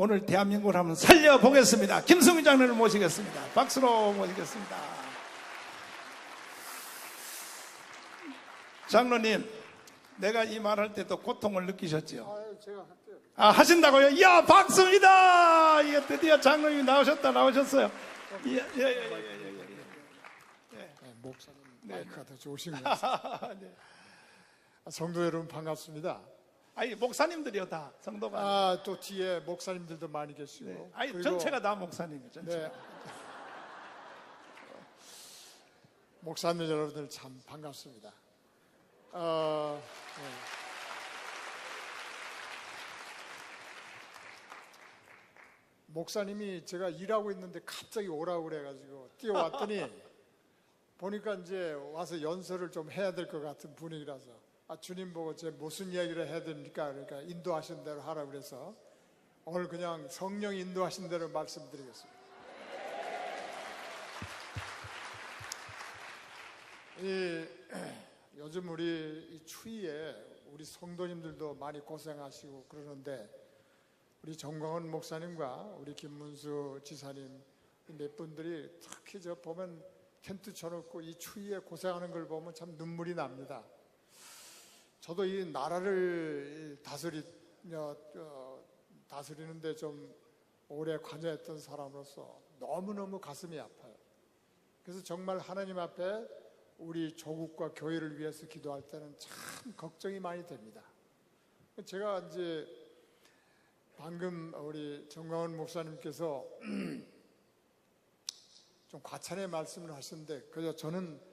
오늘 대한민국을 한번 살려보겠습니다. 김승민 장로를 모시겠습니다. 박수로 모시겠습니다. 장로님, 내가 이 말할 때 또 고통을 느끼셨죠? 제가 할게요. 하신다고요? 이야, 박수입니다. 이게 드디어 장로님이 나오셨어요. 예. 목사님 마이크가 더 좋으신 것 같습니다. 네. 성도 여러분 반갑습니다. 아니, 목사님들이요, 다. 성도가. 또 뒤에 목사님들도 많이 계시고. 네. 아니, 그리고, 전체가 다 목사님이죠. 전체. 네. 목사님 여러분들 참 반갑습니다. 네. 목사님이 제가 일하고 있는데 갑자기 오라고 그래가지고 뛰어왔더니 보니까 이제 와서 연설을 좀 해야 될 것 같은 분위기라서 주님 보고 제 무슨 이야기를 해야 됩니까? 그러니까 인도하신 대로 하라고 그래서 오늘 그냥 성령이 인도하신 대로 말씀드리겠습니다. 요즘 우리 이 추위에 우리 성도님들도 많이 고생하시고 그러는데 우리 정광훈 목사님과 우리 김문수 지사님 몇 분들이 특히 저 보면 텐트 쳐놓고 이 추위에 고생하는 걸 보면 참 눈물이 납니다. 저도 이 나라를 다스리는데 좀 오래 관여했던 사람으로서 너무너무 가슴이 아파요. 그래서 정말 하나님 앞에 우리 조국과 교회를 위해서 기도할 때는 참 걱정이 많이 됩니다. 제가 이제 방금 우리 정광훈 목사님께서 좀 과찬의 말씀을 하셨는데 그저 저는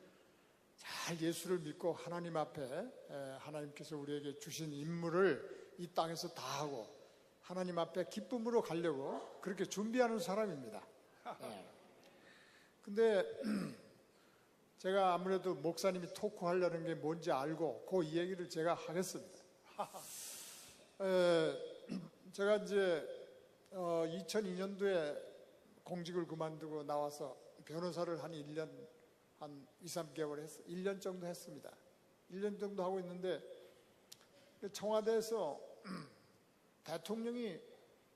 잘 예수를 믿고 하나님 앞에 하나님께서 우리에게 주신 임무를 이 땅에서 다하고 하나님 앞에 기쁨으로 가려고 그렇게 준비하는 사람입니다. 근데 제가 아무래도 목사님이 토크하려는 게 뭔지 알고 그 얘기를 제가 하겠습니다. 제가 이제 2002년도에 공직을 그만두고 나와서 변호사를 한 1년 한 2, 3개월 했어요. 1년 정도 했습니다. 1년 정도 하고 있는데 청와대에서 대통령이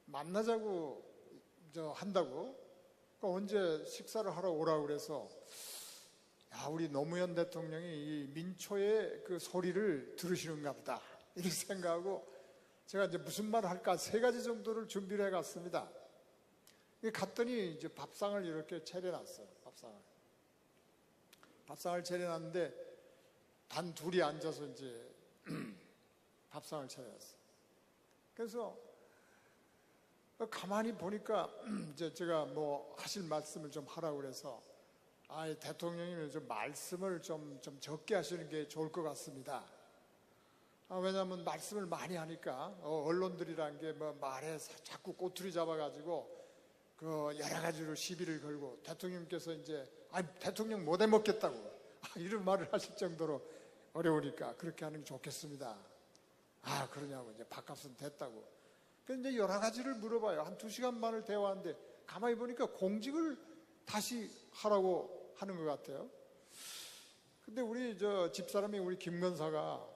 만나자고 한다고 언제 식사를 하러 오라고 그래서 야, 우리 노무현 대통령이 이 민초의 그 소리를 들으시는가 보다 이렇게 생각하고 제가 이제 무슨 말을 할까 3가지 정도를 준비를 해갔습니다. 갔더니 이제 밥상을 이렇게 차려놨어요. 밥상을 차려놨는데 단 둘이 앉아서 이제 밥상을 차려놨어요. 그래서 가만히 보니까 이제 제가 뭐 하실 말씀을 좀 하라고 그래서 대통령님은 좀 말씀을 좀 적게 하시는 게 좋을 것 같습니다. 왜냐하면 말씀을 많이 하니까 언론들이란 게 뭐 말에 자꾸 꼬투리 잡아가지고 그 여러 가지로 시비를 걸고 대통령께서 이제 대통령 못 해먹겠다고 이런 말을 하실 정도로 어려우니까 그렇게 하는 게 좋겠습니다. 그러냐고 이제 밥값은 됐다고. 그래서 이제 여러 가지를 물어봐요. 한 2시간 반을 대화하는데 가만히 보니까 공직을 다시 하라고 하는 것 같아요. 근데 우리 집사람이 우리 김건사가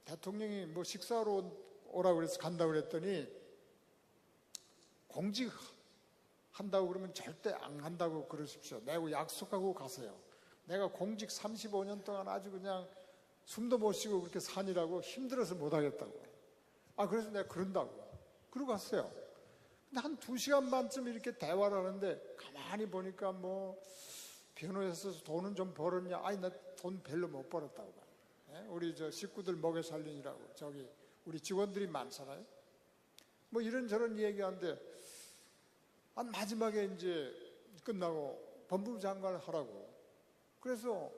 대통령이 뭐 식사로 오라고 그래서 간다고 그랬더니 공직 한다고 그러면 절대 안 간다고 그러십시오. 내가 약속하고 가세요. 내가 공직 35년 동안 아주 그냥 숨도 못 쉬고 그렇게 사니라고 힘들어서 못 하겠다고. 그래서 내가 그런다고. 그러고 갔어요. 근데 한 2시간 반쯤 이렇게 대화를 하는데 가만히 보니까 뭐 변호사에서 돈은 좀 벌었냐? 나 돈 별로 못 벌었다고. 우리 식구들 먹여 살리느라고 우리 직원들이 많잖아요. 뭐 이런저런 얘기하는데 마지막에 이제 끝나고 법무부 장관을 하라고. 그래서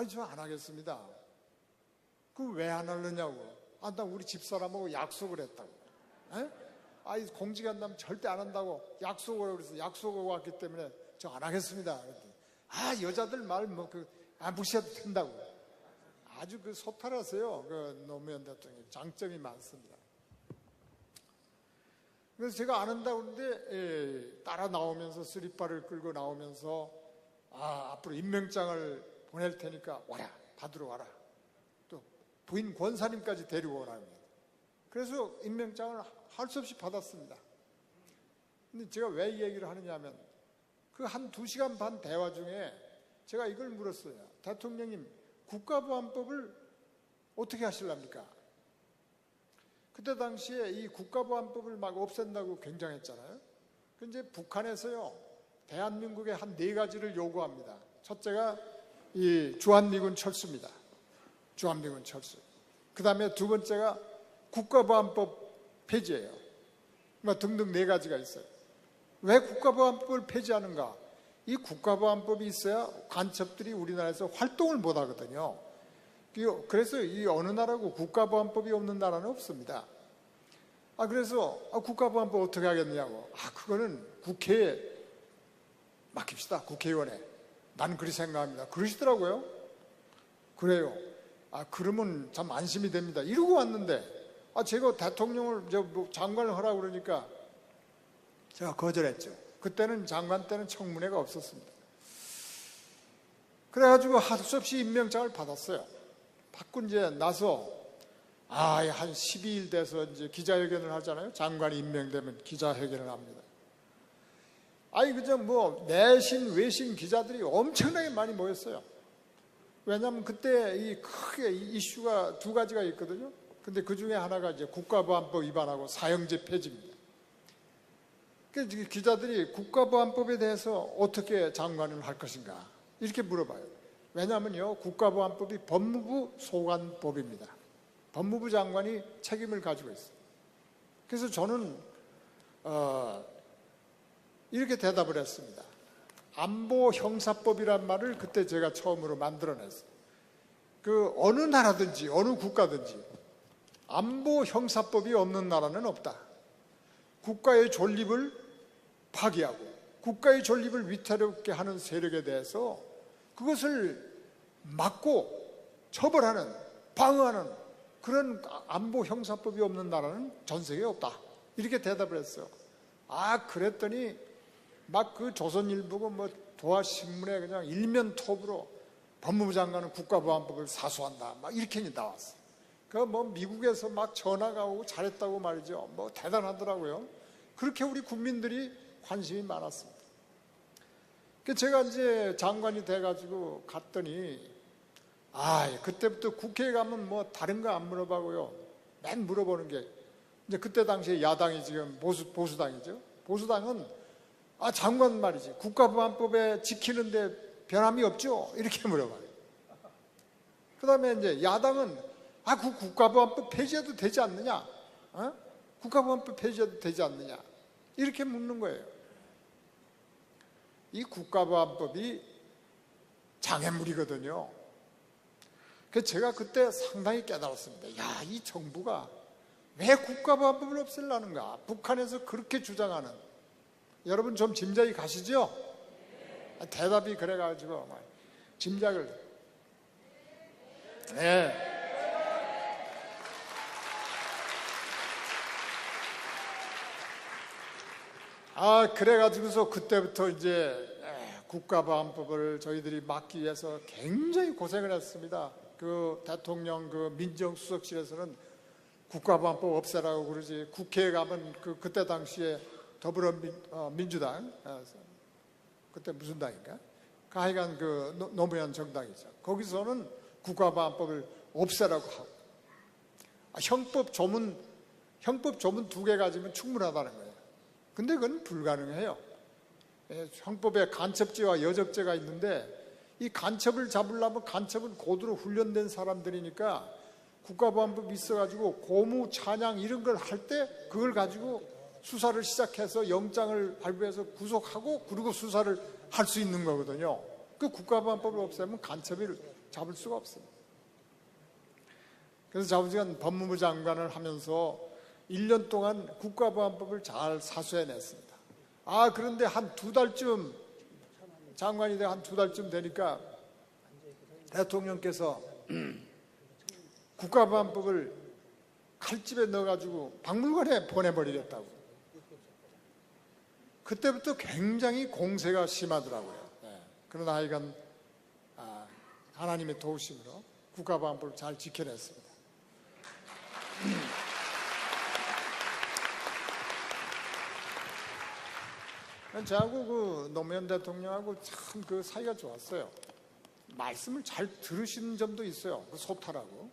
저 안 하겠습니다. 그 왜 안 하느냐고. 나 우리 집사람하고 약속을 했다고. 공직한다면 절대 안 한다고 약속을 하고 그래서 약속하고 왔기 때문에 저 안 하겠습니다. 여자들 말 무시해도 된다고. 아주 소탈하세요. 노무현 대통령 장점이 많습니다. 그래서 제가 안 한다고 그러는데 따라 나오면서 쓰리바를 끌고 나오면서 앞으로 임명장을 보낼 테니까 와라, 받으러 와라. 또 부인 권사님까지 데리고 오라는 거예요. 그래서 임명장을 할 수 없이 받았습니다. 근데 제가 왜 이 얘기를 하느냐면 그 한 2시간 반 대화 중에 제가 이걸 물었어요. 대통령님, 국가보안법을 어떻게 하실랍니까? 그때 당시에 이 국가보안법을 막 없앤다고 굉장했잖아요. 근데 북한에서요, 대한민국에 한 4가지를 요구합니다. 첫째가 이 주한미군 철수입니다. 주한미군 철수. 그 다음에 두 번째가 국가보안법 폐지예요. 뭐 등등 4가지가 있어요. 왜 국가보안법을 폐지하는가? 이 국가보안법이 있어야 간첩들이 우리나라에서 활동을 못 하거든요. 그래서 이 어느 나라고 국가보안법이 없는 나라는 없습니다. 그래서 국가보안법 어떻게 하겠느냐고. 그거는 국회에 맡깁시다. 국회의원에. 나는 그렇게 생각합니다. 그러시더라고요. 그래요. 그러면 참 안심이 됩니다. 이러고 왔는데, 제가 대통령을, 장관을 하라고 그러니까 제가 거절했죠. 그때는 장관 때는 청문회가 없었습니다. 그래가지고 할 수 없이 임명장을 받았어요. 받고 이제 나서, 한 12일 돼서 이제 기자회견을 하잖아요. 장관이 임명되면 기자회견을 합니다. 그저 내신, 외신 기자들이 엄청나게 많이 모였어요. 왜냐하면 그때 이 크게 이슈가 2가지가 있거든요. 근데 그 중에 하나가 이제 국가보안법 위반하고 사형제 폐지입니다. 그래서 기자들이 국가보안법에 대해서 어떻게 장관을 할 것인가 이렇게 물어봐요. 왜냐하면요, 국가보안법이 법무부 소관법입니다. 법무부 장관이 책임을 가지고 있어요. 그래서 저는 이렇게 대답을 했습니다. 안보 형사법이란 말을 그때 제가 처음으로 만들어냈어요. 어느 나라든지 어느 국가든지 안보 형사법이 없는 나라는 없다. 국가의 존립을 파기하고 국가의 존립을 위태롭게 하는 세력에 대해서 그것을 막고 처벌하는, 방어하는 그런 안보 형사법이 없는 나라는 전 세계에 없다. 이렇게 대답을 했어요. 그랬더니 막 그 조선일보고 도하신문에 그냥 일면 톱으로 법무부 장관은 국가보안법을 사수한다. 막 이렇게 나왔어요. 미국에서 막 전화가 오고 잘했다고 말이죠. 대단하더라고요. 그렇게 우리 국민들이 관심이 많았습니다. 제가 이제 장관이 돼가지고 갔더니, 그때부터 국회에 가면 다른 거 안 물어봐고요. 맨 물어보는 게, 이제 그때 당시에 야당이 지금 보수당이죠. 보수당은, 장관 말이지. 국가보안법에 지키는데 변함이 없죠? 이렇게 물어봐요. 그 다음에 이제 야당은, 그 국가보안법 폐지해도 되지 않느냐? 국가보안법 폐지해도 되지 않느냐? 이렇게 묻는 거예요. 이 국가보안법이 장애물이거든요. 그래서 제가 그때 상당히 깨달았습니다. 이 정부가 왜 국가보안법을 없애려는가? 북한에서 그렇게 주장하는. 여러분 좀 짐작이 가시죠? 대답이 그래가지고 짐작을. 네. 그래가지고서 그때부터 이제 국가보안법을 저희들이 막기 위해서 굉장히 고생을 했습니다. 대통령 민정수석실에서는 국가보안법 없애라고 그러지, 국회에 가면 그때 당시에 더불어민주당, 그때 무슨 당인가? 하여간 노무현 정당이죠. 거기서는 국가보안법을 없애라고 하고, 형법 조문 2개 가지면 충분하다는 거예요. 근데 그건 불가능해요. 형법에 간첩죄와 여적죄가 있는데 이 간첩을 잡으려면 간첩은 고도로 훈련된 사람들이니까 국가보안법이 있어가지고 고무, 찬양 이런 걸 할 때 그걸 가지고 수사를 시작해서 영장을 발부해서 구속하고 그리고 수사를 할 수 있는 거거든요. 국가보안법을 없애면 간첩을 잡을 수가 없어요. 그래서 자부지간 법무부 장관을 하면서 1년 동안 국가보안법을 잘 사수해냈습니다. 그런데 한 2달쯤, 장관이 한 2달쯤 되니까 대통령께서 국가보안법을 칼집에 넣어가지고 박물관에 보내버리겠다고. 그때부터 굉장히 공세가 심하더라고요. 그러나 하여간 하나님의 도우심으로 국가보안법을 잘 지켜냈습니다. 저하고 그 노무현 대통령하고 참 그 사이가 좋았어요. 말씀을 잘 들으시는 점도 있어요. 그 소탈하고.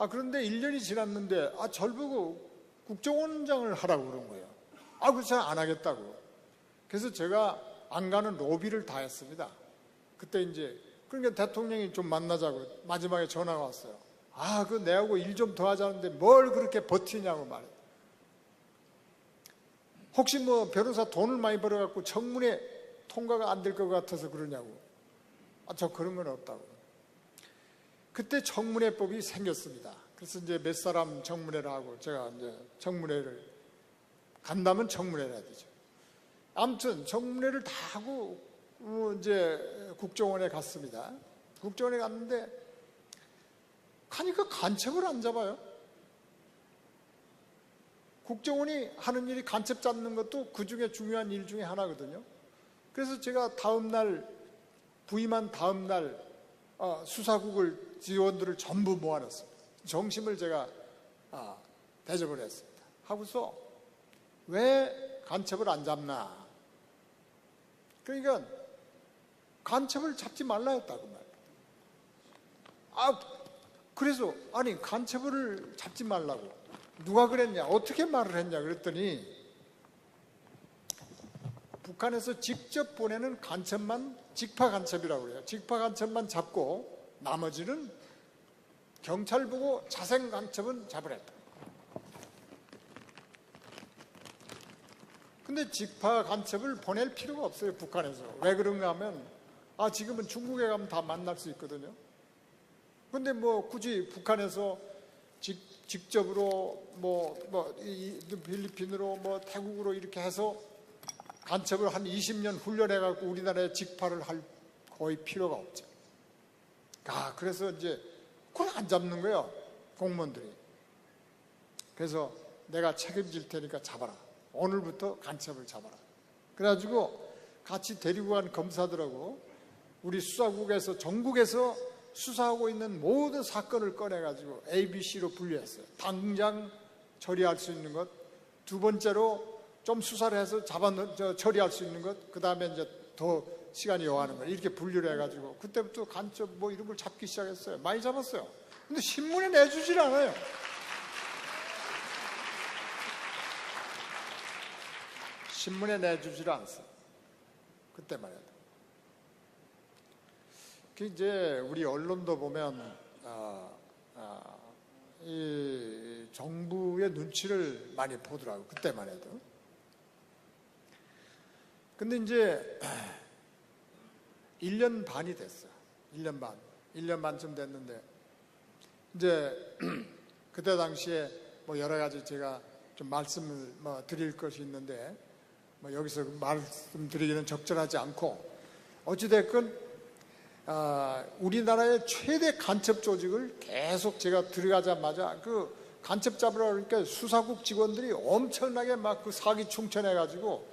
그런데 1년이 지났는데, 절 보고 국정원장을 하라고 그런 거예요. 그래서 안 하겠다고. 그래서 제가 안 가는 로비를 다 했습니다. 그때 이제, 그러니까 대통령이 좀 만나자고 마지막에 전화가 왔어요. 그 내하고 일 좀 더 하자는데 뭘 그렇게 버티냐고 말해요. 혹시 뭐 변호사 돈을 많이 벌어갖고 청문회 통과가 안 될 것 같아서 그러냐고. 저 그런 건 없다고. 그때 청문회법이 생겼습니다. 그래서 이제 몇 사람 청문회를 하고 제가 이제 청문회를 간다면 청문회를 해야 되죠. 아무튼 청문회를 다 하고 이제 국정원에 갔습니다. 국정원에 갔는데 가니까 간첩을 안 잡아요. 국정원이 하는 일이 간첩 잡는 것도 그 중에 중요한 일 중에 하나거든요. 그래서 제가 부임한 다음 날 수사국을 지원들을 전부 모아놨습니다. 정심을 제가 대접을 했습니다. 하고서 왜 간첩을 안 잡나? 그러니까 간첩을 잡지 말라 했다고 말이에요. 그래서 간첩을 잡지 말라고 누가 그랬냐? 어떻게 말을 했냐? 그랬더니 북한에서 직접 보내는 간첩만 직파 간첩이라고 그래요. 직파 간첩만 잡고 나머지는 경찰 보고 자생 간첩은 잡으랬다. 근데 직파 간첩을 보낼 필요가 없어요, 북한에서. 왜 그런가 하면 지금은 중국에 가면 다 만날 수 있거든요. 근데 뭐 굳이 북한에서 직접으로 필리핀으로 태국으로 이렇게 해서 간첩을 한 20년 훈련해갖고 우리나라에 직파를 할 거의 필요가 없죠. 그래서 이제 그걸 안 잡는 거예요, 공무원들이. 그래서 내가 책임질 테니까 잡아라. 오늘부터 간첩을 잡아라. 그래가지고 같이 데리고 간 검사들하고 우리 수사국에서 전국에서 수사하고 있는 모든 사건을 꺼내가지고 ABC로 분류했어요. 당장 처리할 수 있는 것, 두 번째로 좀 수사를 해서 처리할 수 있는 것, 그 다음에 이제 더 시간이 요하는 것, 이렇게 분류를 해가지고 그때부터 간첩 이런 걸 잡기 시작했어요. 많이 잡았어요. 근데 신문에 내주질 않아요. 신문에 내주질 않았어요. 그때만 해도. 이제 우리 언론도 보면 이 정부의 눈치를 많이 보더라고요. 그때만 해도. 근데 이제 1년 반이 됐어요. 1년 반쯤 됐는데 이제 그때 당시에 여러 가지 제가 좀 말씀을 드릴 것이 있는데 여기서 말씀드리기는 적절하지 않고 어찌됐건 우리나라의 최대 간첩 조직을 계속 제가 들어가자마자 그 간첩 잡으라 그러니까 수사국 직원들이 엄청나게 그 사기 충천해가지고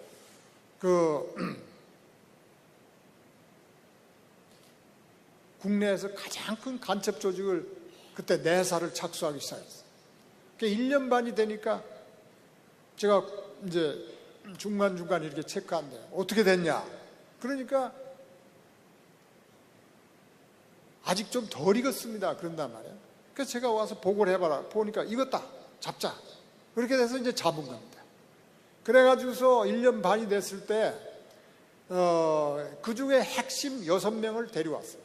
국내에서 가장 큰 간첩 조직을 그때 내사를 착수하기 시작했어요. 1년 반이 되니까 제가 이제 중간중간 이렇게 체크한대. 어떻게 됐냐? 그러니까 아직 좀 덜 익었습니다. 그런단 말이에요. 그래서 제가 와서 보고를 해봐라. 보니까 익었다. 잡자. 그렇게 돼서 이제 잡은 겁니다. 그래가지고서 1년 반이 됐을 때, 그 중에 핵심 6명을 데려왔어요.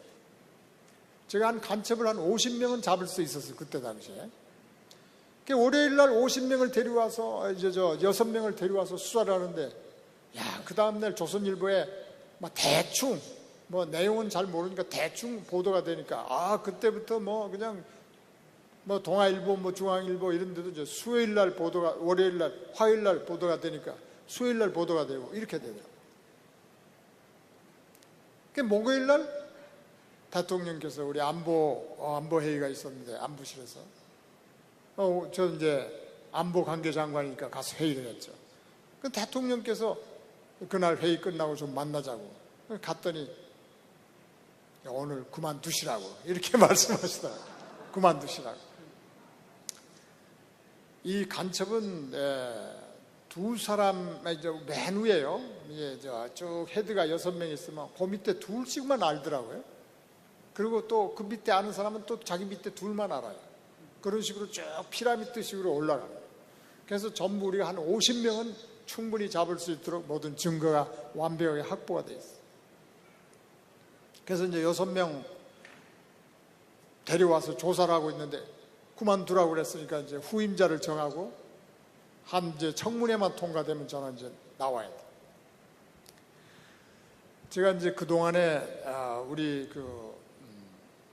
제가 간첩을 한 50명은 잡을 수 있었어요. 그때 당시에. 월요일 날 50명을 데려와서, 이제 6명을 데려와서 수사를 하는데, 그 다음날 조선일보에 대충, 내용은 잘 모르니까 대충 보도가 되니까, 그때부터 그냥, 동아일보, 중앙일보 이런 데도 이제 수요일 날 보도가, 월요일 날, 화요일 날 보도가 되니까 수요일 날 보도가 되고 이렇게 되더라고요. 목요일 날 대통령께서 우리 안보 회의가 있었는데, 안보실에서. 저 이제 안보 관계장관이니까 가서 회의를 했죠. 그 대통령께서 그날 회의 끝나고 좀 만나자고. 갔더니, 오늘 그만두시라고. 이렇게 말씀하시더라고요. 그만두시라고. 이 간첩은 두 사람 이제 맨 위에요. 이게 쭉 헤드가 6명 있으면 그 밑에 둘씩만 알더라고요. 그리고 또 그 밑에 아는 사람은 또 자기 밑에 둘만 알아요. 그런 식으로 쭉 피라미드식으로 올라가요. 그래서 전부 우리가 한 50명은 충분히 잡을 수 있도록 모든 증거가 완벽하게 확보가 돼 있어요. 그래서 이제 6명 데려와서 조사를 하고 있는데 그만두라고 그랬으니까 이제 후임자를 정하고 한 이제 청문회만 통과되면 저는 이제 나와야 돼. 제가 이제 그 동안에 우리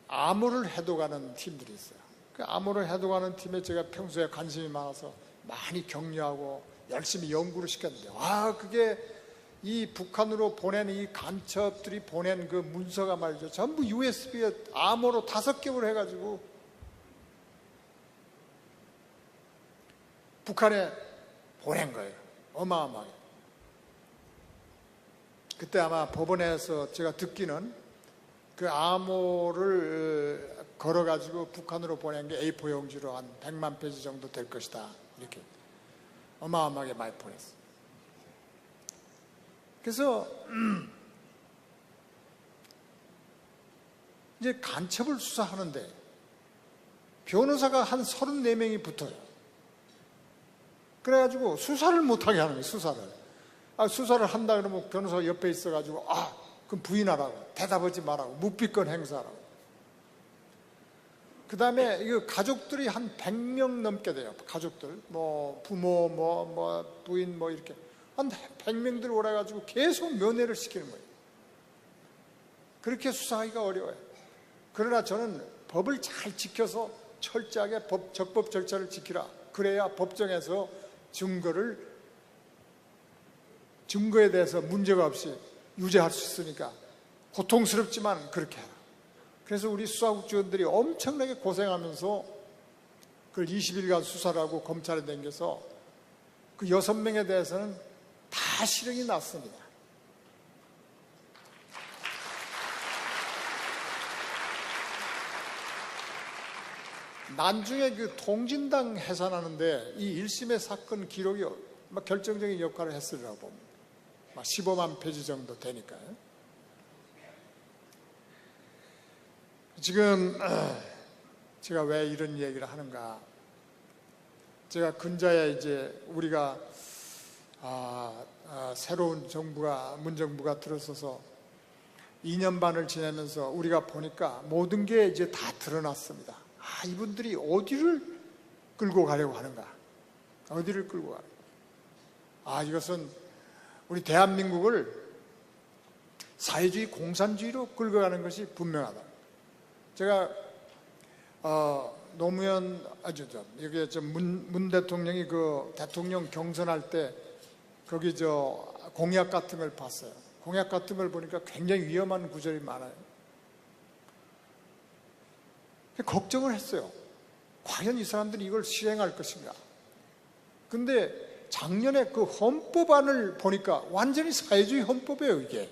암호를 해독하는 팀들이 있어요. 그 암호를 해독하는 팀에 제가 평소에 관심이 많아서 많이 격려하고 열심히 연구를 시켰는데, 그게 이 북한으로 보낸 이 간첩들이 보낸 그 문서가 말이죠. 전부 USB에 암호로 5개월 해가지고 북한에 보낸 거예요. 어마어마하게. 그때 아마 법원에서 제가 듣기는 그 암호를 걸어가지고 북한으로 보낸 게 A4 용지로 한 100만 페이지 정도 될 것이다. 이렇게 어마어마하게 많이 보냈어요. 그래서 이제 간첩을 수사하는데 변호사가 한 34명이 붙어요. 그래가지고 수사를 못하게 하는 거예요. 수사를 한다 그러면 변호사가 옆에 있어가지고 그럼 부인하라고, 대답하지 말라고, 묵비권 행사하라고. 그 다음에 이거 가족들이 한 100명 넘게 돼요. 가족들, 부모, 부인, 이렇게 한 100명들 오래가지고 계속 면회를 시키는 거예요. 그렇게 수사하기가 어려워요. 그러나 저는 법을 잘 지켜서 철저하게 적법 절차를 지키라. 그래야 법정에서 증거에 대해서 문제가 없이 유죄할 수 있으니까 고통스럽지만 그렇게 해라. 그래서 우리 수사국직원들이 엄청나게 고생하면서 그걸 20일간 수사를 하고 검찰에 댕겨서 그 6명에 대해서는 다 실형이 났습니다. 나중에 그 통진당 해산하는데 이 1심의 사건 기록이 결정적인 역할을 했으리라고 봅니다. 15만 페이지 정도 되니까요. 지금 제가 왜 이런 얘기를 하는가? 제가 근자에 이제 우리가 새로운 문정부가 들어서서 2년 반을 지내면서 우리가 보니까 모든 게 이제 다 드러났습니다. 이분들이 어디를 끌고 가려고 하는가? 어디를 끌고 가려고? 이것은 우리 대한민국을 사회주의 공산주의로 끌고 가는 것이 분명하다. 제가 노무현 여기 문 대통령이 그 대통령 경선할 때 거기 공약 같은 걸 봤어요. 공약 같은 걸 보니까 굉장히 위험한 구절이 많아요. 걱정을 했어요. 과연 이 사람들이 이걸 실행할 것인가? 근데 작년에 그 헌법안을 보니까 완전히 사회주의 헌법이에요, 이게.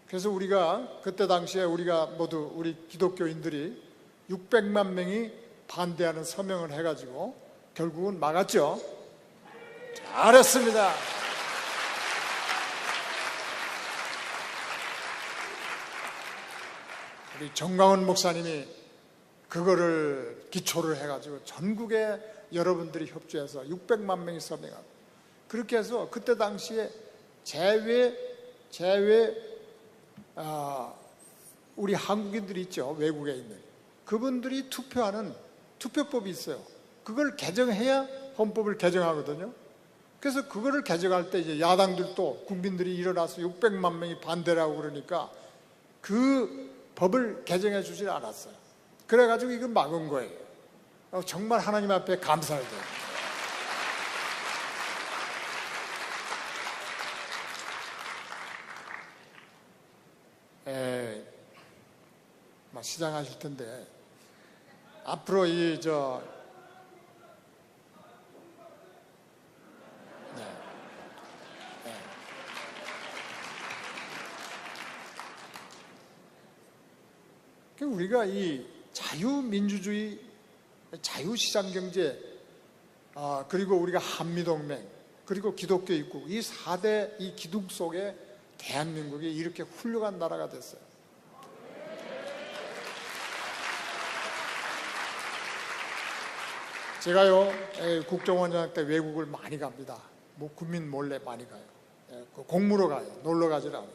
그래서 우리가 그때 당시에 우리가 모두 우리 기독교인들이 600만 명이 반대하는 서명을 해가지고 결국은 막았죠. 잘했습니다. 우리 정광훈 목사님이 그거를 기초를 해가지고 전국에 여러분들이 협조해서 600만 명이 서명하고 그렇게 해서 그때 당시에 우리 한국인들이 있죠. 외국에 있는 그분들이 투표하는 투표법이 있어요. 그걸 개정해야 헌법을 개정하거든요. 그래서 그거를 개정할 때 이제 야당들도 국민들이 일어나서 600만 명이 반대를 하고 그러니까 그 법을 개정해 주질 않았어요. 그래가지고 이거 막은 거예요. 정말 하나님 앞에 감사해야 돼요. 시장하실 텐데 앞으로 우리가 이 자유민주주의, 자유시장경제 그리고 우리가 한미동맹, 그리고 기독교 입국, 이 4대 이 기둥 속에 대한민국이 이렇게 훌륭한 나라가 됐어요. 제가요, 국정원장 때 외국을 많이 갑니다. 뭐 국민 몰래 많이 가요. 공무로 가요. 놀러 가지 않아요.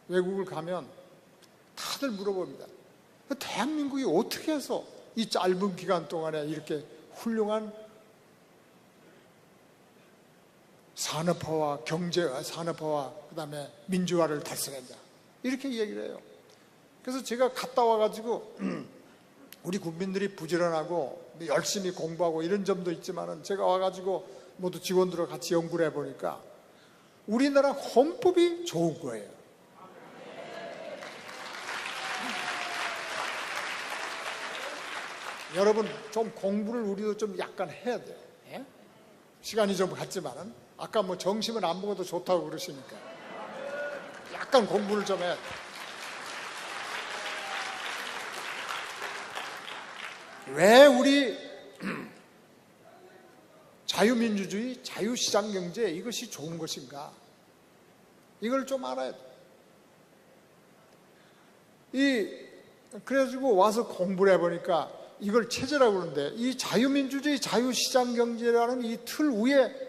외국을 가면 다들 물어봅니다. 대한민국이 어떻게 해서 이 짧은 기간 동안에 이렇게 훌륭한 산업화와 산업화와 그다음에 민주화를 달성했냐, 이렇게 얘기를 해요. 그래서 제가 갔다 와가지고 우리 국민들이 부지런하고 열심히 공부하고 이런 점도 있지만은, 제가 와가지고 모두 직원들과 같이 연구를 해보니까 우리나라 헌법이 좋은 거예요. 여러분, 좀 공부를 우리도 좀 약간 해야 돼요. 예? 시간이 좀 갔지만은, 아까 뭐 정심을 안 먹어도 좋다고 그러시니까 약간 공부를 좀 해야 돼요. 왜 우리 자유민주주의, 자유시장경제, 이것이 좋은 것인가, 이걸 좀 알아야 돼. 그래가지고 와서 공부를 해보니까 이걸 체제라고 그러는데, 이 자유민주주의, 자유시장경제라는 이 틀 위에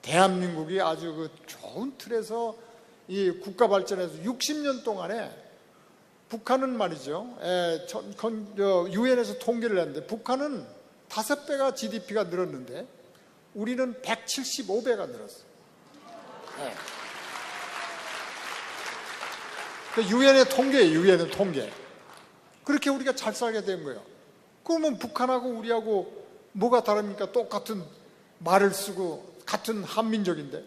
대한민국이 아주 그 좋은 틀에서 이 국가 발전에서 60년 동안에, 북한은 말이죠, 유엔에서 통계를 했는데 부칸은 5배가 GDP가 늘었는데 우리는 175배가 늘었어요. 유엔의 통계예요. 유엔의 통계. 그렇게 우리가 잘 살게 된 거예요. 그러면 북한하고 우리하고 뭐가 다릅니까? 똑같은 말을 쓰고 같은 한민족인데,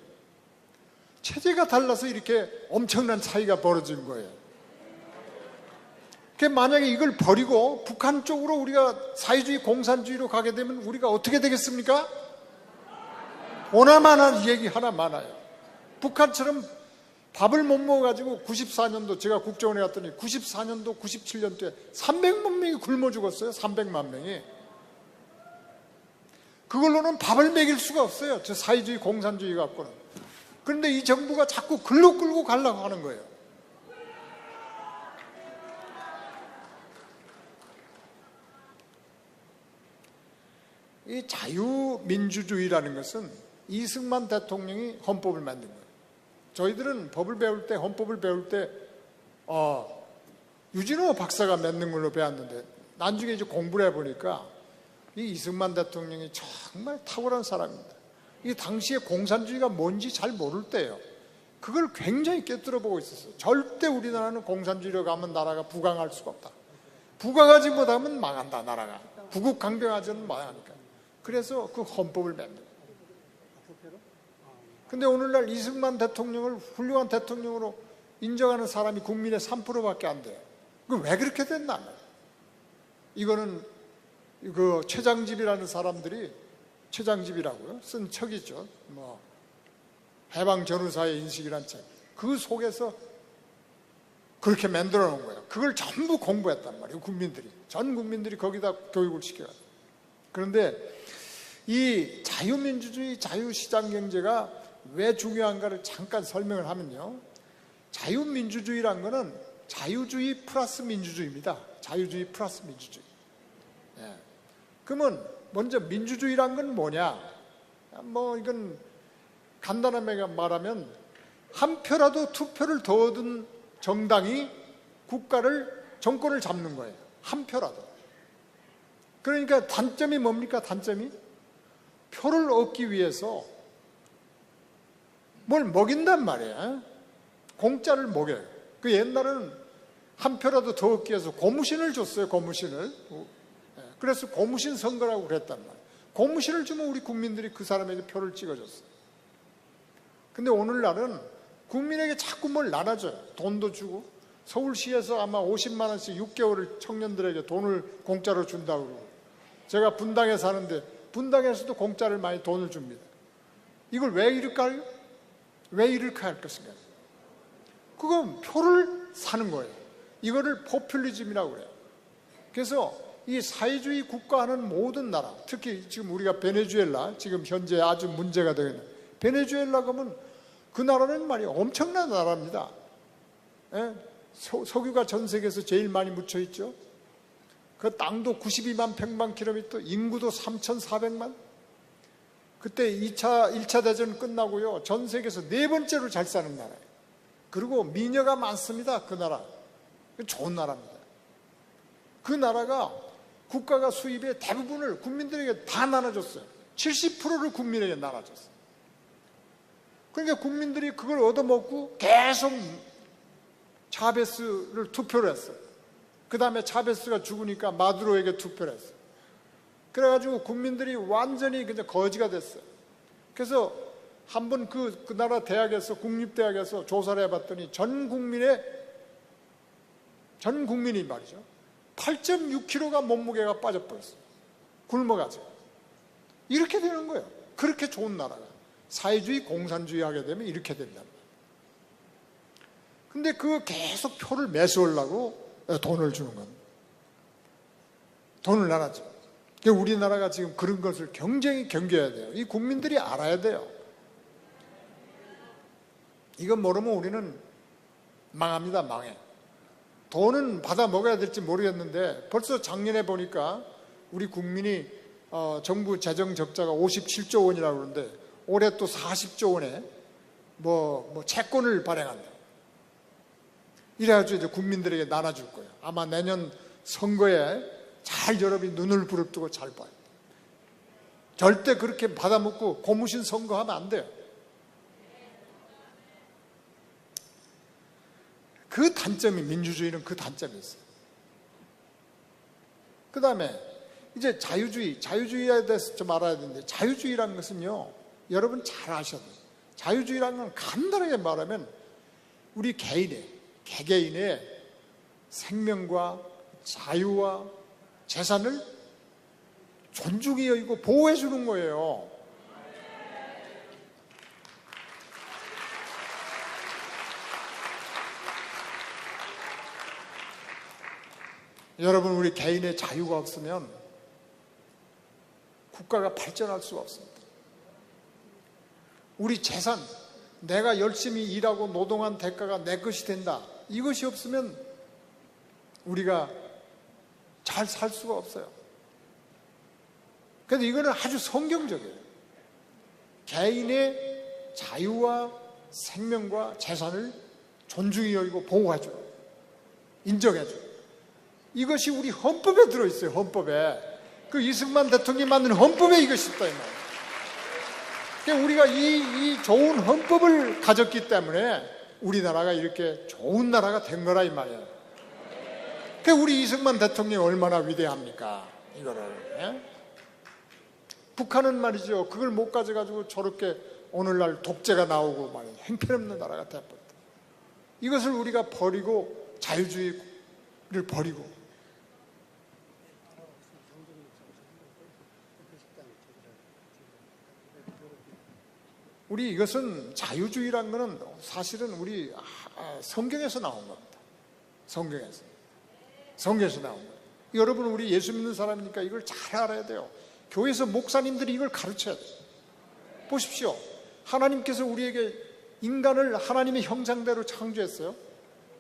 체제가 달라서 이렇게 엄청난 차이가 벌어진 거예요. 만약에 이걸 버리고 북한 쪽으로 우리가 사회주의, 공산주의로 가게 되면 우리가 어떻게 되겠습니까? 오나마나 얘기 하나 많아요. 북한처럼 밥을 못 먹어가지고 94년도 제가 국정원에 갔더니 94년도, 97년도에 300만 명이 굶어 죽었어요. 300만 명이. 그걸로는 밥을 먹일 수가 없어요. 저 사회주의, 공산주의 갖고는. 그런데 이 정부가 자꾸 글로 끌고 가려고 하는 거예요. 이 자유민주주의라는 것은 이승만 대통령이 헌법을 만든 거예요. 저희들은 법을 배울 때, 헌법을 배울 때 유진호 박사가 만든 걸로 배웠는데, 나중에 이제 공부를 해보니까 이 이승만 대통령이 정말 탁월한 사람입니다. 이 당시에 공산주의가 뭔지 잘 모를 때예요. 그걸 굉장히 꿰뚫어 보고 있었어요. 절대 우리나라는 공산주의로 가면 나라가 부강할 수가 없다. 부강하지 못하면 망한다, 나라가. 구국강병하지 않으면 망하니까. 그래서 그 헌법을 만든 거예요. 근데 오늘날 이승만 대통령을 훌륭한 대통령으로 인정하는 사람이 국민의 3%밖에 안 돼요. 그 왜 그렇게 됐나? 이거는 그 최장집이라는 사람들이, 최장집이라고요? 쓴 책이죠. 뭐 해방 전후사의 인식이란 책. 그 속에서 그렇게 만들어 놓은 거예요. 그걸 전부 공부했단 말이에요. 국민들이. 전 국민들이 거기다 교육을 시켜요. 그런데 이 자유민주주의, 자유시장경제가 왜 중요한가를 잠깐 설명을 하면요, 자유민주주의란 거는 자유주의 플러스 민주주의입니다. 자유주의 플러스 민주주의. 그러면 먼저 민주주의란 건 뭐냐? 뭐 이건 간단하게 말하면 한 표라도 투표를 더 얻은 정당이 정권을 잡는 거예요. 한 표라도. 그러니까 단점이 뭡니까? 단점이 표를 얻기 위해서 뭘 먹인단 말이에요. 공짜를 먹여요. 그 옛날에는 한 표라도 더 얻기 위해서 고무신을 줬어요. 고무신을. 그래서 고무신 선거라고 그랬단 말이에요. 고무신을 주면 우리 국민들이 그 사람에게 표를 찍어줬어요. 근데 오늘날은 국민에게 자꾸 뭘 나눠줘요. 돈도 주고, 서울시에서 아마 50만 원씩 6개월을 청년들에게 돈을 공짜로 준다고 그러고, 제가 분당에 사는데 분당에서도 공짜를 많이 돈을 줍니다. 이걸 왜 이럴까요? 왜 이렇게 할 것인가? 그건 표를 사는 거예요. 이거를 포퓰리즘이라고 그래요. 그래서 이 사회주의 국가하는 모든 나라, 특히 지금 우리가 베네수엘라, 지금 현재 아주 문제가 되고 있는 베네수엘라 가면 그 나라는 말이 엄청난 나라입니다. 예? 석유가 전 세계에서 제일 많이 묻혀 있죠. 그 땅도 92만 평방킬로미터, 인구도 3,400만. 그때 1차 대전 끝나고요, 전 세계에서 네 번째로 잘 사는 나라예요. 그리고 미녀가 많습니다. 그 나라. 좋은 나라입니다. 그 나라가 국가가 수입의 대부분을 국민들에게 다 나눠줬어요. 70%를 국민에게 나눠줬어요. 그러니까 국민들이 그걸 얻어먹고 계속 차베스를 투표를 했어요. 그 다음에 차베스가 죽으니까 마두로에게 투표를 했어요. 그래가지고 국민들이 완전히 그냥 거지가 됐어요. 그래서 한번 그 나라 대학에서, 국립대학에서 조사를 해봤더니 전 국민이 말이죠, 8.6kg가 몸무게가 빠져버렸어요. 굶어가지고. 이렇게 되는 거예요. 그렇게 좋은 나라가. 사회주의, 공산주의 하게 되면 이렇게 된단 말이에요. 근데 그 계속 표를 매수하려고 돈을 주는 겁니다. 돈을 나눠줘. 우리나라가 지금 그런 것을 굉장히 경계해야 돼요. 이 국민들이 알아야 돼요. 이건 모르면 우리는 망합니다. 망해. 돈은 받아 먹어야 될지 모르겠는데 벌써 작년에 보니까 우리 국민이 정부 재정 적자가 57조 원이라고 그러는데 올해 또 40조 원에 채권을 발행한다. 이래가지고 이제 국민들에게 나눠줄 거예요. 아마 내년 선거에 잘 여러분이 눈을 부릅뜨고 잘 봐요. 절대 그렇게 받아먹고 고무신 선거하면 안 돼요. 그 단점이, 민주주의는 그 단점이 있어요. 그 다음에 이제 자유주의에 대해서 좀 알아야 되는데, 자유주의라는 것은요, 여러분 잘 아셔야 돼요. 자유주의라는 건 간단하게 말하면 우리 개개인의 생명과 자유와 재산을 존중히 여기고 보호해 주는 거예요. 여러분, 우리 개인의 자유가 없으면 국가가 발전할 수가 없습니다. 우리 재산, 내가 열심히 일하고 노동한 대가가 내 것이 된다. 이것이 없으면 우리가 잘 살 수가 없어요. 그래서 이거는 아주 성경적이에요. 개인의 자유와 생명과 재산을 존중히 여기고 보호해줘요. 인정해줘요. 이것이 우리 헌법에 들어있어요. 헌법에. 그 이승만 대통령이 만든 헌법에 이것이 있다 이 말이에요. 그러니까 우리가 이 좋은 헌법을 가졌기 때문에 우리나라가 이렇게 좋은 나라가 된 거라 이 말이에요. 그러니까 우리 이승만 대통령이 얼마나 위대합니까? 이거를. 예? 북한은 말이죠, 그걸 못 가져가지고 저렇게 오늘날 독재가 나오고 말이에요. 행편없는 나라가 돼버렸다. 이것을 우리가 버리고 자유주의를 버리고 우리 이것은 자유주의라는 것은 사실은 우리 성경에서 나온 겁니다. 성경에서 나온 거예요. 여러분, 우리 예수 믿는 사람이니까 이걸 잘 알아야 돼요. 교회에서 목사님들이 이걸 가르쳐야 돼요. 보십시오. 하나님께서 우리에게 인간을 하나님의 형상대로 창조했어요.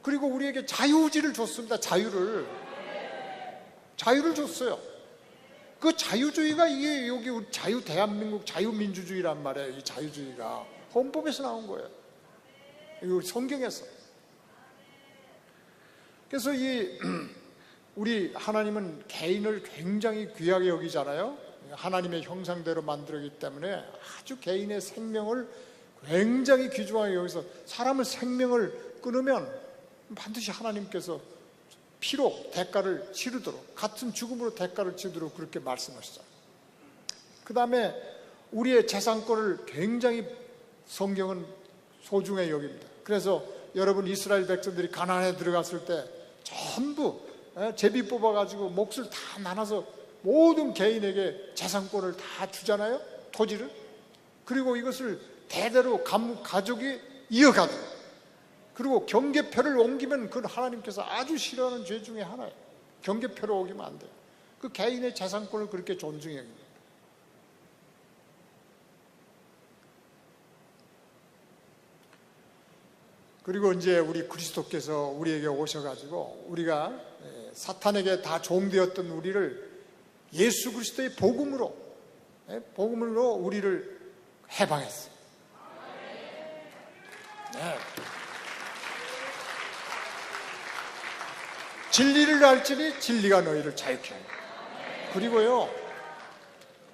그리고 우리에게 자유의지를 줬습니다. 자유를 줬어요. 그 자유주의가 이게 여기 우리 대한민국 자유민주주의란 말이에요. 이 자유주의가 헌법에서 나온 거예요. 이거 성경에서. 그래서 우리 하나님은 개인을 굉장히 귀하게 여기잖아요. 하나님의 형상대로 만들었기 때문에 아주 개인의 생명을 굉장히 귀중하게 여기서 사람의 생명을 끊으면 반드시 하나님께서 피로 대가를 치르도록, 같은 죽음으로 대가를 치르도록 그렇게 말씀하시잖아요. 그 다음에 우리의 재산권을 굉장히 성경은 소중히 여깁니다. 그래서 여러분, 이스라엘 백성들이 가나안에 들어갔을 때 전부 제비 뽑아가지고 몫을 다 나눠서 모든 개인에게 재산권을 다 주잖아요. 토지를. 그리고 이것을 대대로 가족이 이어가도록. 그리고 경계표를 옮기면 그건 하나님께서 아주 싫어하는 죄 중에 하나예요. 경계표를 옮기면 안 돼요. 그 개인의 재산권을 그렇게 존중해요. 그리고 이제 우리 그리스도께서 우리에게 오셔가지고 우리가 사탄에게 다 종되었던 우리를 예수 그리스도의 복음으로 우리를 해방했어요. 네. 진리를 알지니 진리가 너희를 자유케 하리라.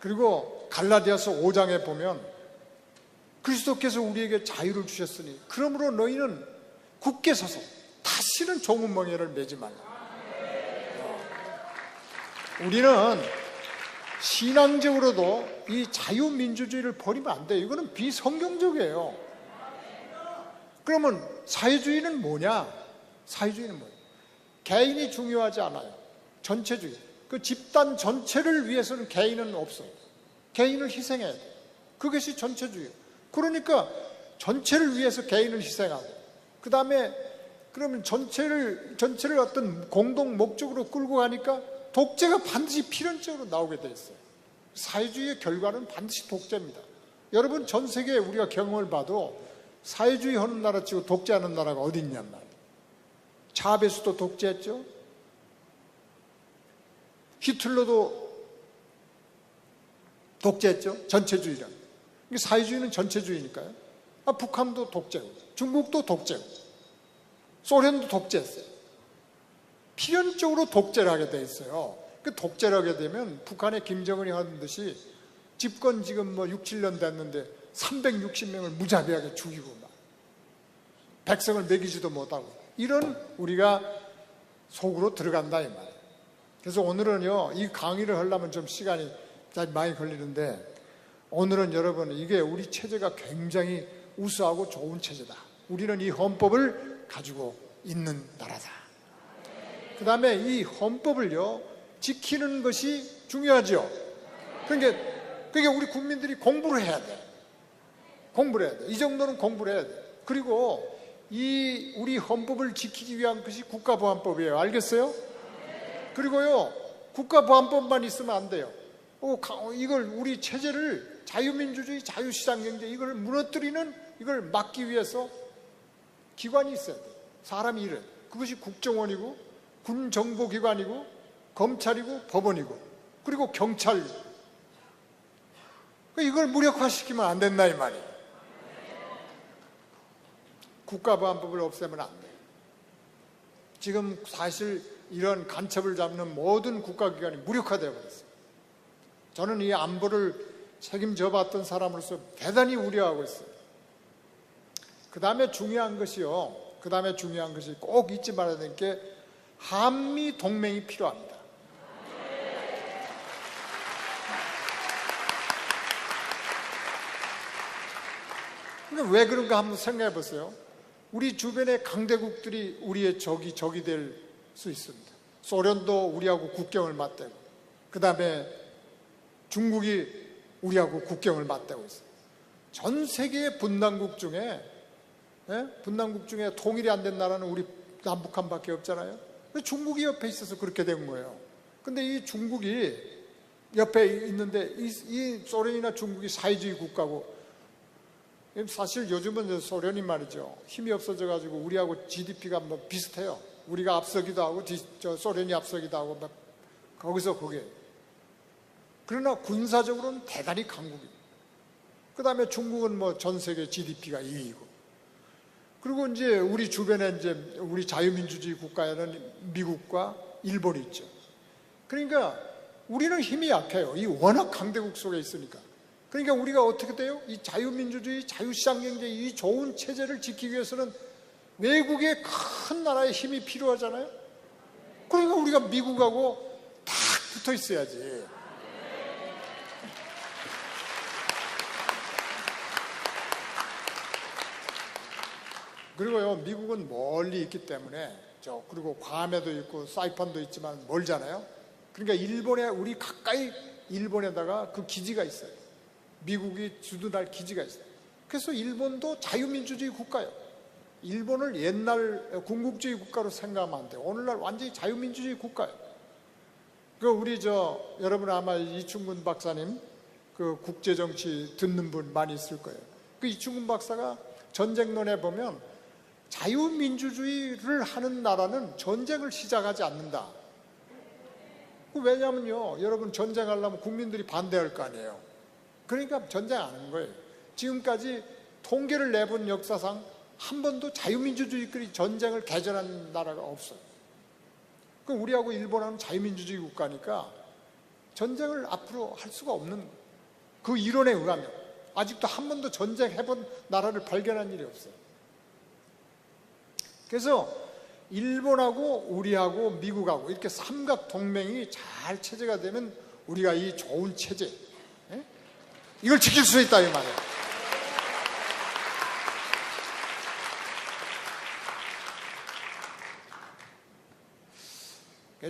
그리고 갈라디아서 5장에 보면 그리스도께서 우리에게 자유를 주셨으니 그러므로 너희는 굳게 서서 다시는 종은멍에를 매지 말라. 우리는 신앙적으로도 이 자유민주주의를 버리면 안 돼요. 이거는 비성경적이에요. 그러면 사회주의는 뭐냐? 사회주의는 뭐예요? 개인이 중요하지 않아요. 전체주의. 그 집단 전체를 위해서는 개인은 없어요. 개인을 희생해야 돼요. 그것이 전체주의예요. 그러니까 전체를 위해서 개인을 희생하고, 그 다음에 그러면 전체를 어떤 공동 목적으로 끌고 가니까 독재가 반드시 필연적으로 나오게 돼 있어요. 사회주의의 결과는 반드시 독재입니다. 여러분 전 세계에 우리가 경험을 봐도 사회주의 하는 나라 치고 독재하는 나라가 어디 있냔 말이에요. 차베스도 독재했죠. 히틀러도 독재했죠. 전체주의라. 사회주의는 전체주의니까요. 북한도 독재고, 중국도 독재고, 소련도 독재했어요. 필연적으로 독재를 하게 돼 있어요. 그 독재를 하게 되면 북한의 김정은이 하는 듯이 집권 지금 6, 7년 됐는데 360명을 무자비하게 죽이고 막 백성을 먹이지도 못하고, 이런 우리가 속으로 들어간다 이 말이에요. 그래서 오늘은요, 이 강의를 하려면 좀 시간이 많이 걸리는데, 오늘은 여러분 이게 우리 체제가 굉장히 우수하고 좋은 체제다. 우리는 이 헌법을 가지고 있는 나라다. 그 다음에 이 헌법을요 지키는 것이 중요하죠. 그러니까 우리 국민들이 공부를 해야 돼. 공부를 해야 돼. 이 정도는 공부를 해야 돼. 그리고 이 우리 헌법을 지키기 위한 것이 국가보안법이에요. 알겠어요? 그리고요 국가보안법만 있으면 안 돼요. 이걸 우리 체제를 자유민주주의, 자유시장경제 이걸 무너뜨리는, 이걸 막기 위해서 기관이 있어야 돼요. 사람이 일해야 돼요. 그것이 국정원이고 군정보기관이고 검찰이고 법원이고 그리고 경찰이고, 이걸 무력화시키면 안 된다 이 말이에요. 국가보안법을 없애면 안 돼요. 지금 사실 이런 간첩을 잡는 모든 국가기관이 무력화되어 버렸어요. 저는 이 안보를 책임져 봤던 사람으로서 대단히 우려하고 있어요. 그 다음에 중요한 것이 꼭 잊지 말아야 되는 게 한미 동맹이 필요합니다. 그러니까 왜 그런가 한번 생각해 보세요. 우리 주변의 강대국들이 우리의 적이 될 수 있습니다. 소련도 우리하고 국경을 맞대고, 그 다음에 중국이 우리하고 국경을 맞대고 있어요. 전 세계의 분단국 중에 통일이 안 된 나라는 우리 남북한밖에 없잖아요. 중국이 옆에 있어서 그렇게 된 거예요. 근데 이 중국이 옆에 있는데 이 소련이나 중국이 사회주의 국가고, 사실 요즘은 소련이 말이죠, 힘이 없어져 가지고 우리하고 GDP가 비슷해요. 우리가 앞서기도 하고 소련이 앞서기도 하고 막 거기서 거기에. 그러나 군사적으로는 대단히 강국입니다. 그 다음에 중국은 전 세계 GDP가 2위고, 그리고 이제 우리 주변에 이제 우리 자유민주주의 국가에는 미국과 일본이 있죠. 그러니까 우리는 힘이 약해요. 이 워낙 강대국 속에 있으니까. 그러니까 우리가 어떻게 돼요? 이 자유민주주의, 자유시장경제 이 좋은 체제를 지키기 위해서는 외국의 큰 나라의 힘이 필요하잖아요. 그러니까 우리가 미국하고 딱 붙어 있어야지. 그리고요, 미국은 멀리 있기 때문에 그리고 괌에도 있고 사이판도 있지만 멀잖아요. 그러니까 우리 가까이 일본에다가 그 기지가 있어요. 미국이 주둔할 기지가 있어요. 그래서 일본도 자유민주주의 국가예요. 일본을 옛날 군국주의 국가로 생각하면 안 돼요. 오늘날 완전히 자유민주주의 국가예요. 우리 여러분 아마 이충근 박사님 그 국제정치 듣는 분 많이 있을 거예요. 그 이충근 박사가 전쟁론에 보면 자유민주주의를 하는 나라는 전쟁을 시작하지 않는다. 왜냐면요, 여러분 전쟁하려면 국민들이 반대할 거 아니에요. 그러니까 전쟁 안 하는 거예요. 지금까지 통계를 내본 역사상 한 번도 자유민주주의끼리 전쟁을 개전한 나라가 없어요. 그럼 우리하고 일본하고는 자유민주주의 국가니까 전쟁을 앞으로 할 수가 없는 그 이론에 의하면 아직도 한 번도 전쟁해본 나라를 발견한 일이 없어요. 그래서 일본하고 우리하고 미국하고 이렇게 삼각 동맹이 잘 체제가 되면 우리가 이 좋은 체제, 이걸 지킬 수 있다 이 말이에요.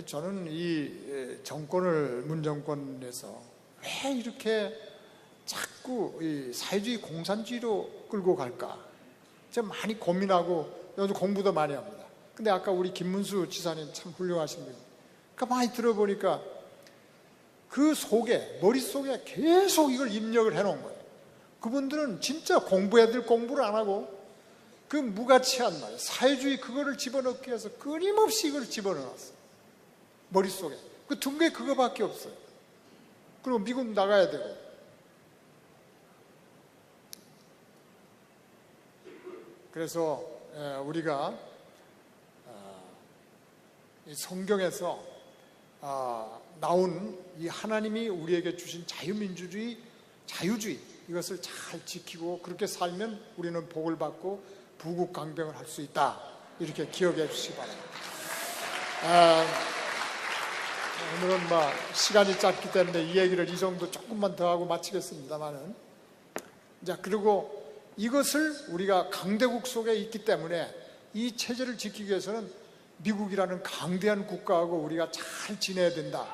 저는 이 정권을 문정권에서 왜 이렇게 자꾸 이 사회주의 공산주의로 끌고 갈까? 제가 많이 고민하고 요즘 공부도 많이 합니다. 근데 아까 우리 김문수 지사님 참 훌륭하신 분이에요. 그러니까 많이 들어보니까 그 속에, 머릿속에 계속 이걸 입력을 해놓은 거예요. 그분들은 진짜 공부해야 될 공부를 안 하고 그 무가치한 말, 사회주의 그거를 집어넣기 위해서 끊임없이 이걸 집어넣었어요. 머릿속에. 그 둔 게 그거밖에 없어요. 그리고 미국 나가야 되고. 그래서 우리가 이 성경에서 나온 이 하나님이 우리에게 주신 자유민주주의, 자유주의 이것을 잘 지키고 그렇게 살면 우리는 복을 받고 부국강병을 할 수 있다. 이렇게 기억해 주시기 바랍니다. 오늘은 시간이 짧기 때문에 이 얘기를 이 정도 조금만 더 하고 마치겠습니다만은, 자, 그리고 이것을 우리가 강대국 속에 있기 때문에 이 체제를 지키기 위해서는 미국이라는 강대한 국가하고 우리가 잘 지내야 된다.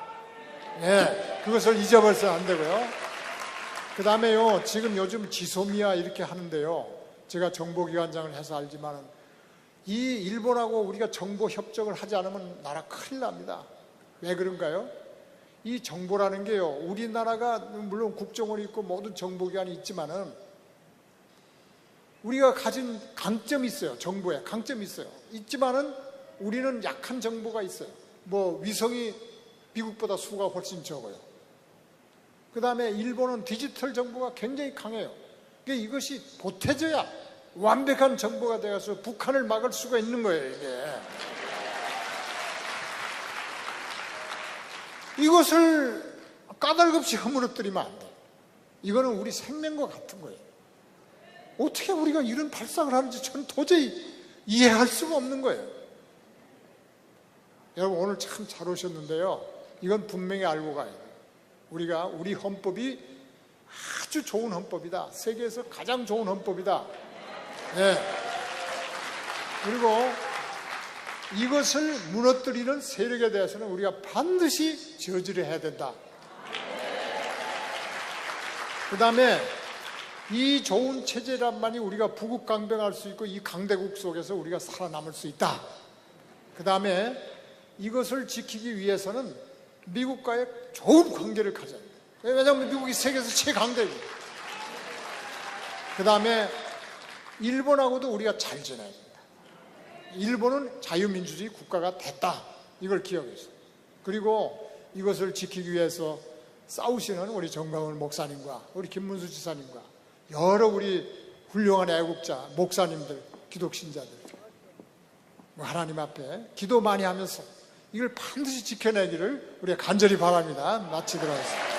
그것을 잊어버려서는 안 되고요. 그 다음에요, 지금 요즘 지소미아 이렇게 하는데요, 제가 정보기관장을 해서 알지만은 이 일본하고 우리가 정보 협정을 하지 않으면 나라 큰일 납니다. 왜 그런가요? 이 정보라는 게요, 우리나라가 물론 국정원이 있고 모든 정보기관이 있지만은 우리가 가진 강점이 있어요. 정보에 강점이 있어요. 있지만은 우리는 약한 정보가 있어요. 위성이 미국보다 수가 훨씬 적어요. 그 다음에 일본은 디지털 정보가 굉장히 강해요. 그러니까 이것이 보태져야 완벽한 정보가 되어서 북한을 막을 수가 있는 거예요, 이게. 이것을 까닭없이 허물어뜨리면 안 돼요. 이거는 우리 생명과 같은 거예요. 어떻게 우리가 이런 발상을 하는지 저는 도저히 이해할 수가 없는 거예요. 여러분 오늘 참 잘 오셨는데요, 이건 분명히 알고 가야 돼요. 우리 헌법이 아주 좋은 헌법이다. 세계에서 가장 좋은 헌법이다. 그리고 이것을 무너뜨리는 세력에 대해서는 우리가 반드시 저지를 해야 된다. 그 다음에 이 좋은 체제란만이 우리가 부국강병할 수 있고 이 강대국 속에서 우리가 살아남을 수 있다. 그 다음에 이것을 지키기 위해서는 미국과의 좋은 관계를 가져야 돼요. 왜냐하면 미국이 세계에서 최강대국이에요. 그 다음에 일본하고도 우리가 잘 지내야 된다. 일본은 자유민주주의 국가가 됐다. 이걸 기억해주세요. 그리고 이것을 지키기 위해서 싸우시는 우리 정광훈 목사님과 우리 김문수 지사님과 여러 우리 훌륭한 애국자, 목사님들, 기독신자들 하나님 앞에 기도 많이 하면서 이걸 반드시 지켜내기를 우리가 간절히 바랍니다. 마치도록 하겠습니다.